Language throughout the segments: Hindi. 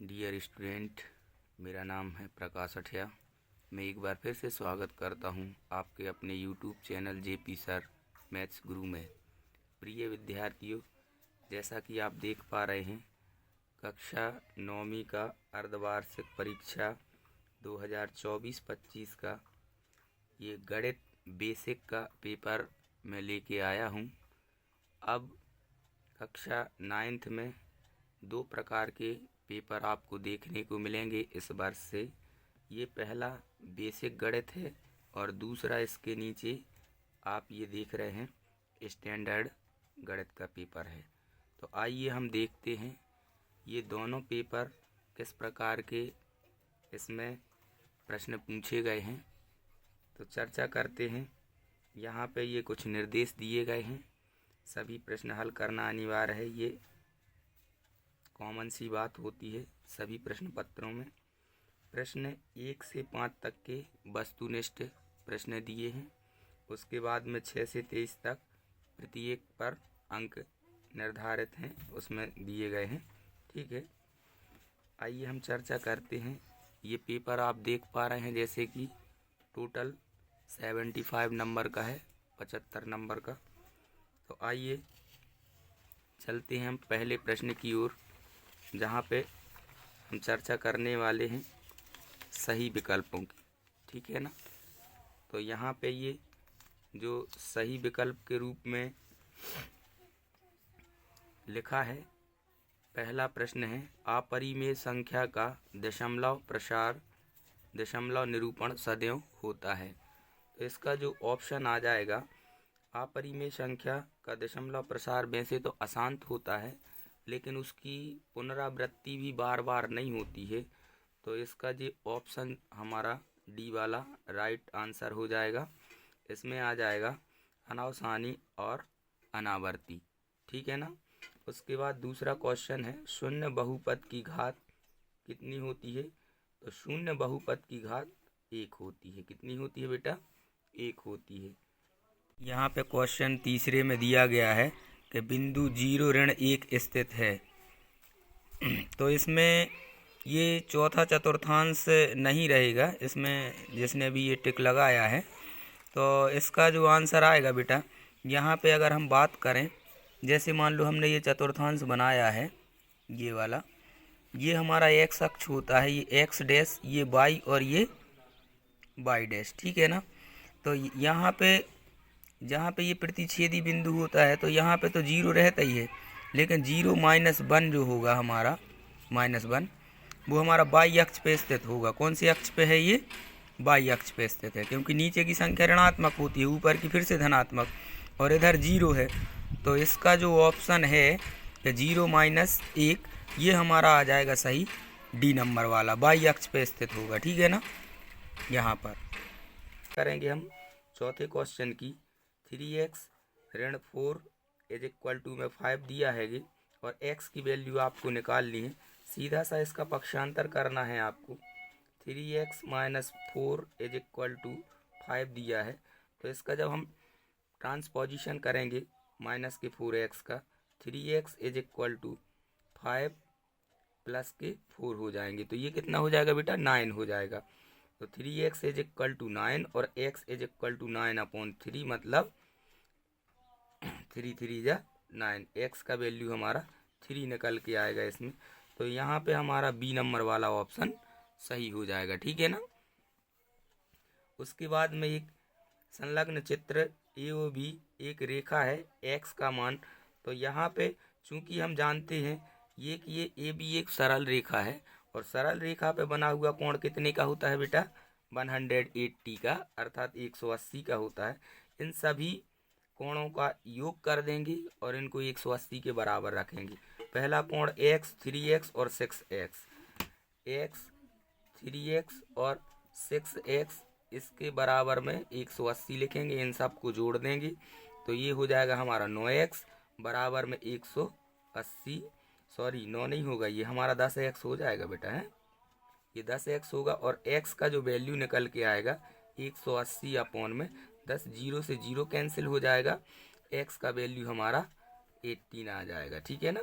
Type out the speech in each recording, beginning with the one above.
डियर स्टूडेंट, मेरा नाम है प्रकाश अठिया। मैं एक बार फिर से स्वागत करता हूं आपके अपने YouTube channel JP sir maths गुरु में। प्रिय विद्यार्थियों, जैसा कि आप देख पा रहे हैं, कक्षा 9वीं का अर्धवार्षिक परीक्षा 2024-25 का ये गणित बेसिक का पेपर मैं लेके आया हूं। अब कक्षा 9th में 2 प्रकार के पेपर आपको देखने को मिलेंगे इस वर्ष से। ये पहला बेसिक गणित है और दूसरा इसके नीचे आप ये देख रहे हैं स्टैंडर्ड गणित का पेपर है। तो आइए हम देखते हैं ये दोनों पेपर किस प्रकार के इसमें प्रश्न पूछे गए हैं। तो चर्चा करते हैं। यहाँ पे ये कुछ निर्देश दिए गए हैं, सभी प्रश्न हल करना अनिवार्य है। ये कॉमन सी बात होती है सभी प्रश्न पत्रों में। प्रश्न 1 से 5 तक के वस्तुनिष्ठ प्रश्न दिए हैं। उसके बाद में 6 से 23 तक प्रत्येक पर अंक निर्धारित हैं, उसमें दिए गए हैं। ठीक है, आइए हम चर्चा करते हैं। ये पेपर आप देख पा रहे हैं जैसे कि टोटल 75 नंबर का है, 75 नंबर का। तो आइए चलते हैं हम पहले प्रश्न की ओर, जहाँ पे हम चर्चा करने वाले हैं सही विकल्पों की। ठीक है ना। तो यहाँ पे ये जो सही विकल्प के रूप में लिखा है, पहला प्रश्न है अपरिमेय संख्या का दशमलव निरूपण सदैव होता है। तो इसका जो ऑप्शन आ जाएगा, अपरिमेय संख्या का दशमलव प्रसार वैसे तो अशांत होता है, लेकिन उसकी पुनरावृत्ति भी बार बार नहीं होती है। तो इसका जो ऑप्शन हमारा डी वाला राइट आंसर हो जाएगा। इसमें आ जाएगा अनावसानी और अनावर्ती। ठीक है ना। उसके बाद दूसरा क्वेश्चन है शून्य बहुपद की घात कितनी होती है। तो शून्य बहुपद की घात 1 होती है। कितनी होती है बेटा? 1 होती है। यहाँ पे क्वेश्चन तीसरे में दिया गया है कि बिंदु 0 ऋण 1 स्थित है। तो इसमें ये चौथा चतुर्थांश नहीं रहेगा, इसमें जिसने भी ये टिक लगाया है। तो इसका जो आंसर आएगा बेटा, यहाँ पे अगर हम बात करें, जैसे मान लो हमने ये चतुर्थांश बनाया है, ये वाला, ये हमारा एक्स अक्ष होता है, ये एक्स डैश, ये वाई और ये वाई डैश। ठीक है ना। तो यहाँ पे जहाँ पे ये प्रतिच्छेदी बिंदु होता है, तो यहाँ पे तो 0 रहता ही है, लेकिन 0 -1 जो होगा हमारा -1, वो हमारा वाई अक्ष पे स्थित होगा। कौन से अक्ष पे है ये? वाई अक्ष पे स्थित है, क्योंकि नीचे की संख्या ऋणात्मक होती है, ऊपर की फिर से धनात्मक, और इधर 0 है। तो इसका जो ऑप्शन है कि 0 - 1, ये हमारा आ जाएगा सही, डी नंबर वाला, वाई अक्ष पे स्थित होगा। ठीक है ना। यहाँ पर करेंगे हम चौथे क्वेश्चन की। 3x ऋण 4 में 5 दिया है ये, और x की वैल्यू आपको निकालनी है। सीधा सा इसका पक्षांतर करना है आपको। 3x - 4 5 दिया है, तो इसका जब हम ट्रांसपोजिशन करेंगे माइनस के 4x का, 3x 5 प्लस के 4 हो जाएंगे। तो ये कितना हो जाएगा बेटा? 9 हो जाएगा। तो 3x 9 और x 9/3, मतलब 3 3 जा 9, x का वैल्यू हमारा 3 निकल के आएगा इसमें। तो यहाँ पे हमारा बी नंबर वाला ऑप्शन सही हो जाएगा। ठीक है ना। उसके बाद में एक संलग्न चित्र ए ओ बी, एक रेखा है x का मान। तो यहाँ पे चूंकि हम जानते हैं ये कि ये ए बी एक सरल रेखा है, और सरल रेखा पे बना हुआ कोण कितने का होता है बेटा? 180 का, अर्थात 180 का होता है। इन सभी कोणों का योग कर देंगे और इनको 180 के बराबर रखेंगे। पहला कोण x, 3x और 6x, x 3x और 6x, इसके बराबर में 180 लिखेंगे, इन सब को जोड़ देंगे। तो ये हो जाएगा हमारा 9x बराबर में 180, सॉरी 9 नहीं होगा, ये हमारा 10x हो जाएगा बेटा, है ये 10x होगा। और x का जो वैल्यू निकल के आएगा 180 अपॉन में 10, 0 से 0 कैंसिल हो जाएगा, x का वैल्यू हमारा 18 आ जाएगा। ठीक है ना।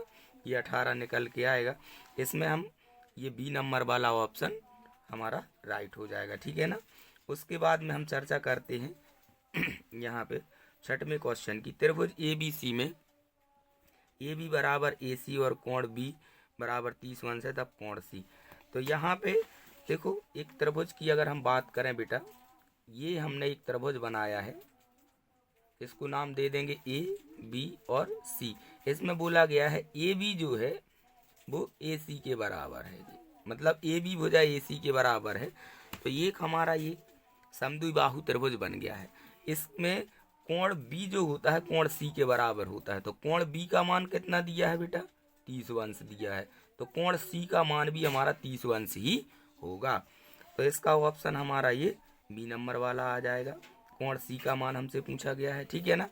ये 18 निकल के आएगा। इसमें हम ये बी नंबर वाला ऑप्शन हमारा राइट हो जाएगा। ठीक है ना। उसके बाद में हम चर्चा करते हैं यहाँ पे छठवें क्वेश्चन की। त्रिभुज ए बी सी में ए बी बराबर ए सी और कोण बी बराबर 30 अंश है, तब कोण सी। तो यहाँ पे देखो, एक त्रिभुज की अगर हम बात करें बेटा, ये हमने एक त्रिभुज बनाया है, इसको नाम दे देंगे ए बी और सी। इसमें बोला गया है ए बी जो है वो ए सी के बराबर है, मतलब ए बी भुजा ए सी के बराबर है। तो ये हमारा ये समद्विबाहु त्रिभुज बन गया है। इसमें कोण बी जो होता है कोण सी के बराबर होता है। तो कोण बी का मान कितना दिया है बेटा? 30 अंश दिया है। तो कोण सी का मान भी हमारा 30 अंश ही होगा। तो इसका ऑप्शन हमारा ये बी नंबर वाला आ जाएगा। कोण सी का मान हमसे पूछा गया है। ठीक है ना।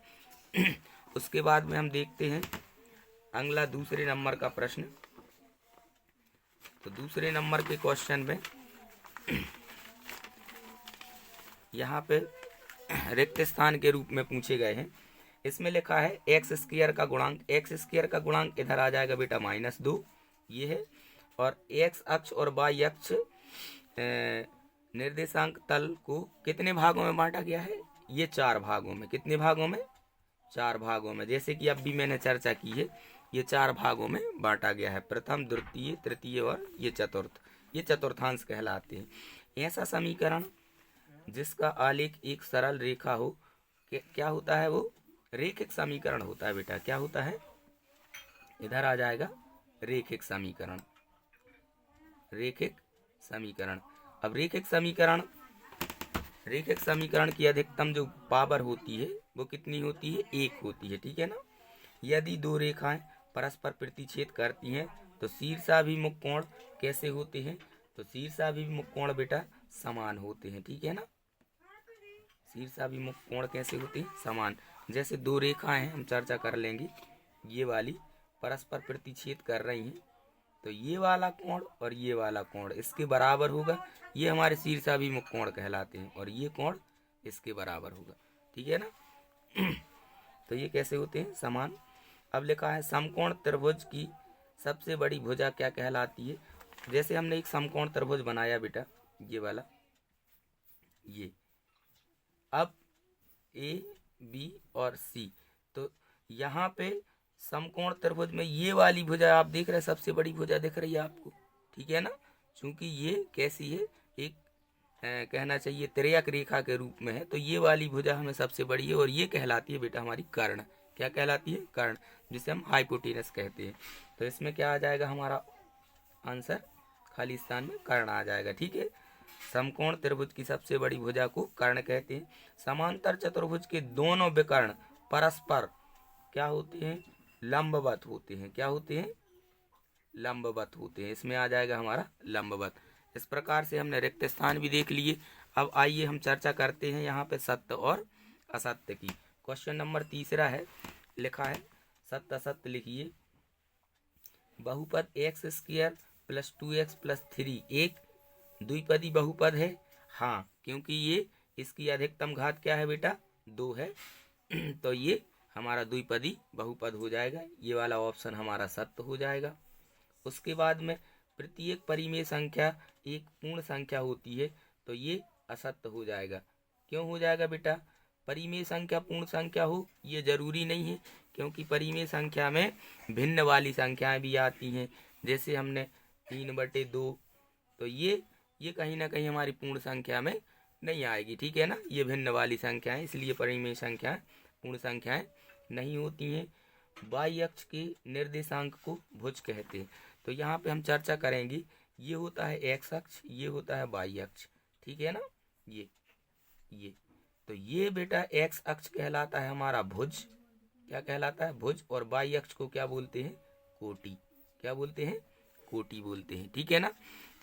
उसके बाद में हम देखते हैं अगला दूसरे नंबर का प्रश्न। तो दूसरे नंबर के क्वेश्चन में यहाँ पे रिक्त स्थान के रूप में पूछे गए हैं। इसमें लिखा है एक्स स्क्वायर का गुणांक, एक्स स्क्वायर का गुणांक इधर आ जाएगा बेटा -2, ये है। और एक्स अक्ष और वाई अक्ष निर्देशांक तल को कितने भागों में बांटा गया है? ये 4 भागों में। कितने भागों में? 4 भागों में। जैसे कि अभी मैंने चर्चा की है, ये 4 भागों में बांटा गया है, प्रथम, द्वितीय, तृतीय और ये चतुर्थ। ये चतुर्थांश कहलाते हैं। ऐसा समीकरण जिसका आलेख एक सरल रेखा हो, क्या होता है? वो रेखिक समीकरण होता है बेटा। क्या होता है? इधर आ जाएगा रेखिक समीकरण। रेखिक समीकरण। अब रेखिक समीकरण की अधिकतम जो पावर होती है वो कितनी होती है? 1 होती है। ठीक है ना। यदि 2 रेखाएं परस्पर प्रतिच्छेद करती हैं तो शीर्षाभिमुख कोण कैसे होते हैं? तो शीर्षाभिमुख कोण बेटा समान होते हैं। ठीक है ना। शीर्षाभिमुख कोण कैसे होते हैं? समान। जैसे 2 रेखाएं हैं, हम चर्चा कर लेंगे, ये वाली परस्पर प्रतिच्छेद कर रही हैं, तो ये वाला कोण और ये वाला कोण इसके बराबर होगा। ये हमारे शीर्षाभिमुख कोण कहलाते हैं और ये कोण इसके बराबर होगा। ठीक है ना। तो ये कैसे होते हैं? समान। अब लिखा है समकोण त्रिभुज की सबसे बड़ी भुजा क्या कहलाती है? जैसे हमने एक समकोण त्रिभुज बनाया बेटा, ये वाला, ये। अब ए बी और सी, तो यहाँ पे समकोण त्रिभुज में ये वाली भुजा आप देख रहे हैं, सबसे बड़ी भुजा दिख रही है आपको। ठीक है ना। क्योंकि ये कैसी है? एक कहना चाहिए तिर्यक रेखा के रूप में है, तो ये वाली भुजा हमें सबसे बड़ी है और ये कहलाती है बेटा हमारी कर्ण। क्या कहलाती है? कर्ण, जिसे हम हाइपोटेनस कहते हैं। तो इसमें क्या आ जाएगा हमारा आंसर? खाली स्थान में कर्ण आ जाएगा। ठीक है। समकोण त्रिभुज की सबसे बड़ी भुजा को कर्ण कहते हैं। समांतर चतुर्भुज के दोनों विकर्ण परस्पर क्या होते हैं? लंबवत होते हैं। क्या होते हैं? लंबवत होते हैं। इसमें आ जाएगा हमारा लंबवत। इस प्रकार से हमने रिक्त स्थान भी देख लिए। अब आइए हम चर्चा करते हैं यहाँ पे सत्य और असत्य की। क्वेश्चन नंबर 3 है, लिखा है सत्य असत्य लिखिए। बहुपद x square plus 2x plus 3 एक द्विपदी बहुपद है। हाँ, क्योंकि ये इसकी अधिकतम घात क्या है बेटा? 2 है। तो ये हमारा द्विपदी बहुपद हो जाएगा। ये वाला ऑप्शन हमारा सत्य हो जाएगा। उसके बाद में प्रत्येक परिमेय संख्या एक पूर्ण संख्या होती है, तो ये असत्य हो जाएगा। क्यों हो जाएगा बेटा? परिमेय संख्या पूर्ण संख्या हो ये जरूरी नहीं है, क्योंकि परिमेय संख्या में भिन्न वाली संख्याएं भी आती हैं। जैसे हमने 3/2, तो ये कहीं ना कहीं हमारी पूर्ण संख्या में नहीं आएगी। ठीक है ना। ये भिन्न वाली संख्याएं, इसलिए परिमेय संख्याएं पूर्ण संख्याएं नहीं होती हैं। वाई अक्ष के निर्देशांक को भुज कहते हैं। तो यहाँ पे हम चर्चा करेंगे, ये होता है एक्स अक्ष, ये होता है वाई अक्ष। ठीक है ना। ये तो ये बेटा एक्स अक्ष कहलाता है हमारा भुज। क्या कहलाता है? भुज। और वाई अक्ष को क्या बोलते हैं? कोटि। क्या बोलते हैं? कोटि बोलते हैं। ठीक है ना।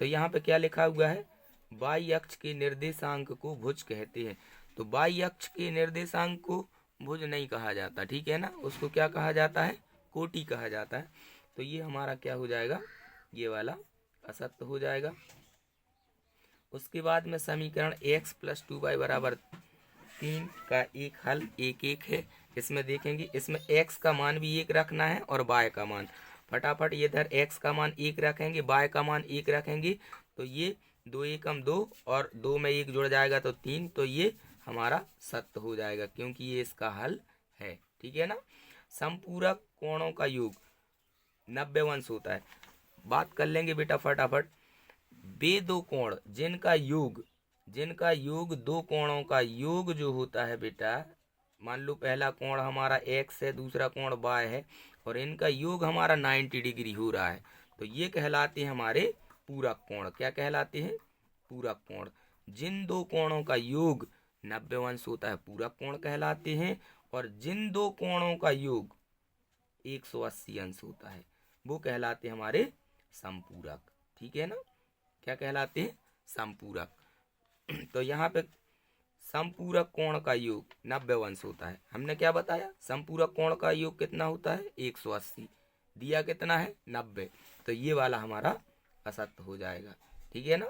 तो यहाँ पे क्या लिखा हुआ है? वाई अक्ष के निर्देशांक को भुज कहते हैं। तो वाई अक्ष के निर्देशांक को भुज नहीं कहा जाता। ठीक है ना। उसको क्या कहा जाता है? कोटि कहा जाता है। तो ये हमारा क्या हो जाएगा? ये वाला असत्य हो जाएगा। उसके बाद में समीकरण x + 2y = 3 का एक हल 1 1 है। इसमें देखेंगे, इसमें x का मान भी 1 रखना है और y का मान। फटाफट ये इधर x का मान 1 रखेंगे, y का मान 1 रखेंगे, तो ये 2 एकम 2 और 2 में 1 जुड़ जाएगा तो 3, तो ये हमारा सत्य हो जाएगा क्योंकि ये इसका हल है। ठीक है ना। समपूरक कोणों का योग 90 अंश होता है। बात कर लेंगे बेटा फटाफट। वे दो कोण जिनका योग दो कोणों का योग जो होता है बेटा, मान लो पहला कोण हमारा x है, दूसरा कोण y है, और इनका योग हमारा 90 डिग्री हो रहा है, तो ये कहलाते हैं हमारे पूरक कोण। क्या कहलाते हैं? पूरक कोण। जिन दो कोणों का योग 90 अंश होता है पूरक कोण कहलाते हैं, और जिन दो कोणों का योग 180 अंश होता है वो कहलाते हैं हमारे समपूरक। ठीक है ना। क्या कहलाते हैं? समपूरक। तो यहाँ पे समपूरक कोण का योग 90 अंश होता है। हमने क्या बताया? समपूरक कोण का योग कितना होता है? 180। दिया कितना है? 90। तो ये वाला हमारा असत्य हो जाएगा। ठीक है ना।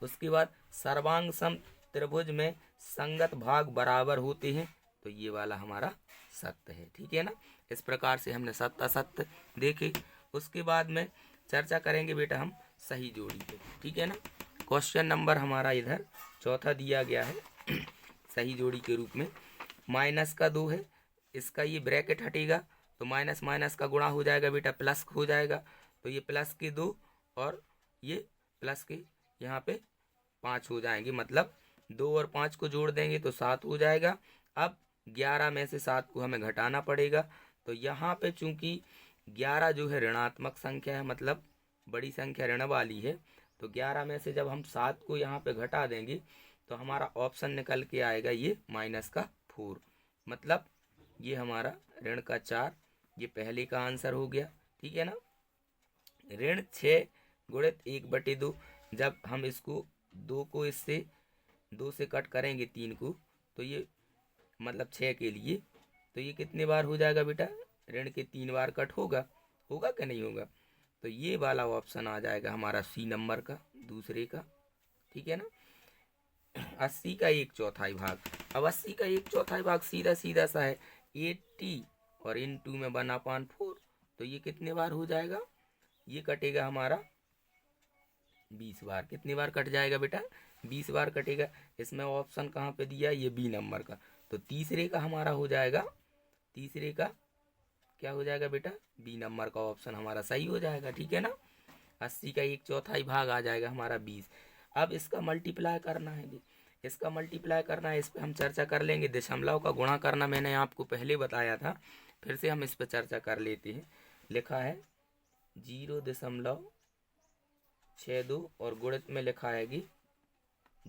उसके बाद सर्वांग सम त्रिभुज में संगत भाग बराबर होते हैं, तो ये वाला हमारा सत्य है। ठीक है ना। इस प्रकार से हमने सत्य असत्य देखे। उसके बाद में चर्चा करेंगे बेटा हम सही जोड़ी पे। ठीक है ना। क्वेश्चन नंबर हमारा इधर चौथा दिया गया है सही जोड़ी के रूप में। माइनस का 2 है, इसका ये ब्रैकेट हटेगा तो माइनस माइनस का गुणा हो जाएगा बेटा, प्लस हो जाएगा, तो ये प्लस के 2 और ये प्लस के यहाँ पे 5 हो जाएंगे, मतलब 2 और 5 को जोड़ देंगे तो 7 हो जाएगा। अब 11 में से 7 को हमें घटाना पड़ेगा, तो यहाँ पे चूंकि 11 जो है ऋणात्मक संख्या है, मतलब बड़ी संख्या ऋण वाली है, तो 11 में से जब हम 7 को यहाँ पे घटा देंगे तो हमारा ऑप्शन निकल के आएगा ये माइनस का 4, मतलब ये हमारा ऋण का 4, ये पहले का आंसर हो गया। ठीक है ना। ऋण 6 गुणित 1/2, जब हम इसको 2 को इससे 2 से कट करेंगे 3 को, तो ये मतलब 6 के लिए, तो ये कितने बार हो जाएगा बेटा? ऋण के 3 बार कट होगा कि नहीं होगा? तो ये वाला ऑप्शन आ जाएगा हमारा सी नंबर का, दूसरे का। ठीक है ना। 80 का 1/4 भाग। अब 80 का 1/4 भाग सीधा सीधा सा है 80 और इनटू में 1/4, तो ये कितने बार हो जाएगा? ये कटेगा हमारा 20 बार। कितनी बार कट जाएगा बेटा? 20 बार कटेगा। इसमें ऑप्शन कहाँ पे दिया? ये बी नंबर का, तो तीसरे का हमारा हो जाएगा, तीसरे का क्या हो जाएगा बेटा? बी नंबर का ऑप्शन हमारा सही हो जाएगा। ठीक है ना। 80 का 1/4 भाग आ जाएगा हमारा 20। अब इसका मल्टीप्लाई करना है, इसका मल्टीप्लाई करना है, इस पर हम चर्चा कर लेंगे। दशमलव का गुणा करना मैंने आपको पहले बताया था, फिर से हम इस पर चर्चा कर लेते हैं। लिखा है 0.62 और गुणित में लिखा है कि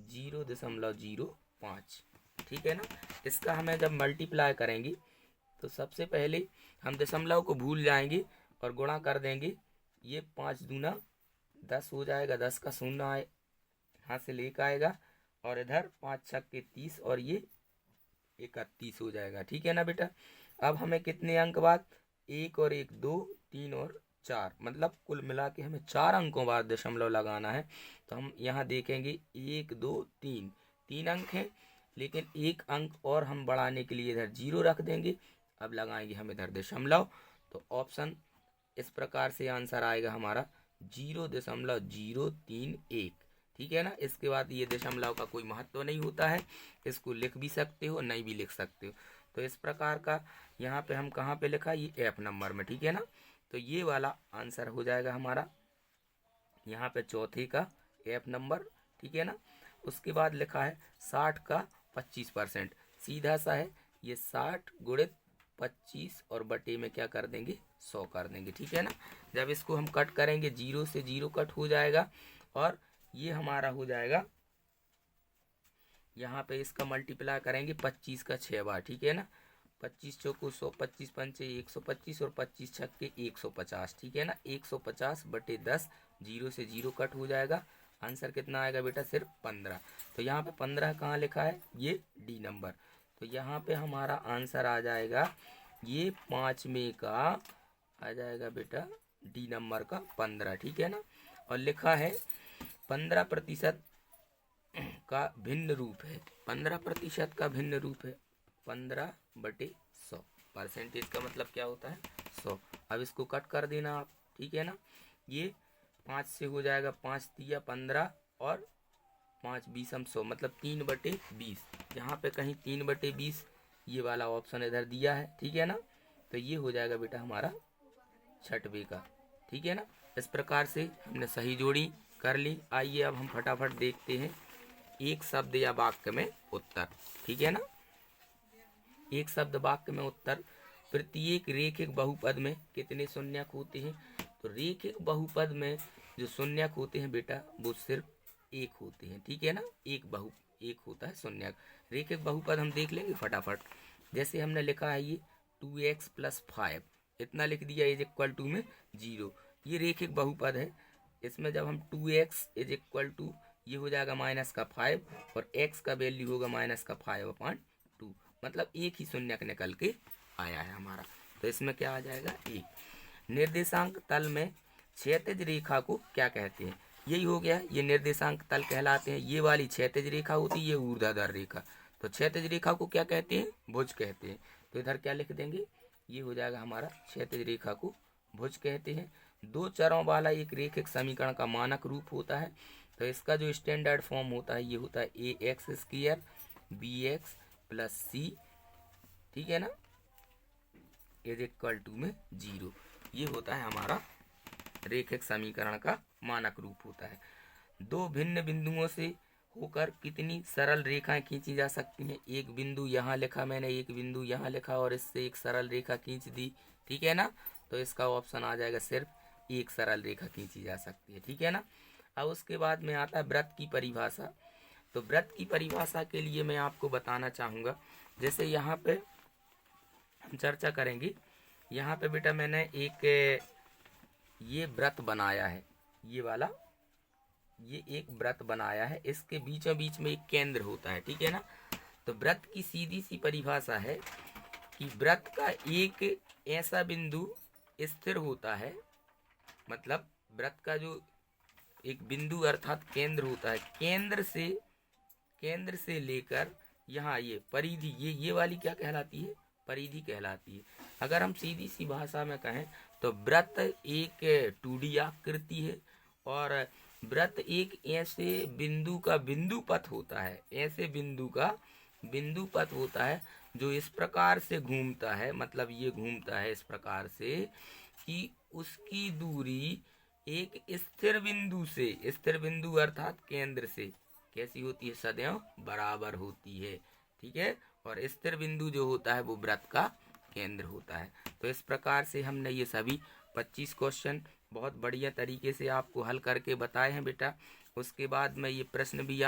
0.05। ठीक है ना। इसका हमें जब मल्टीप्लाई करेंगे तो सबसे पहले हम दशमलव को भूल जाएंगे और गुणा कर देंगे। ये 5 दूना 10 हो जाएगा, 10 का शून्य आए यहाँ से लेकर आएगा, और इधर 5 छक्के 30 और ये 31 हो जाएगा। ठीक है ना बेटा। अब हमें कितने अंक बाद? 1 और 1 2 3 और 4, मतलब कुल मिला के हमें 4 अंकों बाद दशमलव लगाना है। तो हम यहाँ देखेंगे 1 2 3, 3 अंक हैं, लेकिन 1 अंक और हम बढ़ाने के लिए इधर 0 रख देंगे। अब लगाएंगे हम इधर दशमलव, तो ऑप्शन इस प्रकार से आंसर आएगा हमारा 0.031। ठीक है ना। इसके बाद ये दशमलव का कोई महत्व नहीं होता है, इसको लिख भी सकते हो, नहीं भी लिख सकते हो। तो इस प्रकार का यहाँ पे हम कहाँ पे लिखा? ये एफ नंबर में। ठीक है ना। तो ये वाला आंसर हो जाएगा हमारा यहाँ पे चौथे का एफ नंबर। ठीक है ना। उसके बाद लिखा है 60 का 25%, सीधा सा है, ये 60 गुणित 25 और बटे में क्या कर देंगे? 100 कर देंगे। ठीक है ना। जब इसको हम कट करेंगे 0 से 0 कट हो जाएगा, और ये हमारा हो जाएगा, यहाँ पे इसका मल्टीप्लाई करेंगे 25 का 6 बार। ठीक है ना। 25 चौको 100, 25 पंचे 125 और 25 छक्के 150। ठीक है ना। 150 बटे 10, 0 से 0 कट हो जाएगा। आंसर कितना आएगा बेटा? सिर्फ 15। तो यहाँ पे 15 कहाँ लिखा है? ये डी नंबर। तो यहाँ पे हमारा आंसर आ जाएगा ये 5 में का आ जाएगा बेटा डी नंबर का 15। ठीक है ना। और लिखा है 15% का भिन्न रूप है, 15% का भिन्न रूप है 15/100। परसेंटेज का मतलब क्या होता है? 100। अब इसको कट कर देना आप, ठीक है ना। ये 5 से हो जाएगा, 5 तिया 15 और 5 बीसम 100, मतलब 3/20। यहाँ पे कहीं 3/20 ये वाला ऑप्शन इधर दिया है, ठीक है ना। तो ये हो जाएगा बेटा हमारा छठवे का, ठीक है ना। इस प्रकार से हमने सही जोड़ी कर ली। आइए अब हम फटाफट देखते हैं एक शब्द या वाक्य में उत्तर, ठीक है ना। एक शब्द वाक्य में उत्तर। प्रत्येक रेखिक बहुपद में कितने शून्यक होते हैं? तो रेखिक बहुपद में जो शून्यक होते हैं बेटा वो सिर्फ एक होते हैं, ठीक है ना। एक होता है शून्यक। रेखिक बहुपद हम देख लेंगे फटाफट। जैसे हमने लिखा है ये 2x + 5, इतना लिख दिया इज इक्वल टू में 0, ये रेखिक बहुपद है। इसमें जब हम 2x इज इक्वल टू ये हो जाएगा -5 और x का वैल्यू होगा -5/2, मतलब एक ही शून्यक निकल के आया है हमारा। तो इसमें क्या आ जाएगा? एक। निर्देशांक तल में क्षैतिज रेखा को क्या कहते हैं? यही हो गया, ये निर्देशांक तल कहलाते हैं। ये वाली क्षैतिज रेखा होती है, ये ऊर्ध्वाधर रेखा। तो क्षैतिज रेखा को क्या कहते हैं? भुज कहते हैं। तो इधर क्या लिख देंगे? ये हो जाएगा हमारा क्षैतिज रेखा को भुज कहते हैं। दो चरों वाला एक रेखिक समीकरण का मानक रूप होता है। तो इसका जो स्टैंडर्ड फॉर्म होता है ये होता है ax² bx + c, ठीक है ना, इज इक्वल टू में 0। ये होता है हमारा रेखिक समीकरण का मानक रूप होता है। दो भिन्न बिंदुओं से होकर कितनी सरल रेखाएं खींची जा सकती हैं? एक बिंदु यहाँ लिखा मैंने, एक बिंदु यहाँ लिखा और इससे एक सरल रेखा खींच दी, ठीक है ना। तो इसका ऑप्शन आ जाएगा सिर्फ एक सरल रेखा खींची जा सकती है, ठीक है ना। अब उसके बाद में आता है व्रत की परिभाषा। तो व्रत की परिभाषा के लिए मैं आपको बताना चाहूँगा, जैसे यहाँ पे हम चर्चा करेंगे। यहाँ पे बेटा मैंने एक ये व्रत बनाया है, ये वाला, ये एक व्रत बनाया है। इसके बीचों बीच में एक केंद्र होता है, ठीक है ना। तो व्रत की सीधी सी परिभाषा है कि व्रत का एक ऐसा बिंदु स्थिर होता है, मतलब व्रत का जो एक बिंदु अर्थात केंद्र होता है, केंद्र से लेकर यहाँ ये परिधि, ये वाली क्या कहलाती है? परिधि कहलाती है। अगर हम सीधी सी भाषा में कहें तो व्रत एक 2D आकृति है और व्रत एक ऐसे बिंदु का बिंदुपथ होता है, ऐसे बिंदु का बिंदुपथ होता है जो इस प्रकार से घूमता है, मतलब ये घूमता है इस प्रकार से कि उसकी दूरी एक स्थिर बिंदु से, स्थिर बिंदु अर्थात केंद्र से कैसी होती है? सदैव बराबर होती है, ठीक है। और स्थिर बिंदु जो होता है वो व्रत का केंद्र होता है। तो इस प्रकार से हमने ये सभी 25 क्वेश्चन बहुत बढ़िया तरीके से आपको हल करके बताए हैं बेटा। उसके बाद में ये प्रश्न भी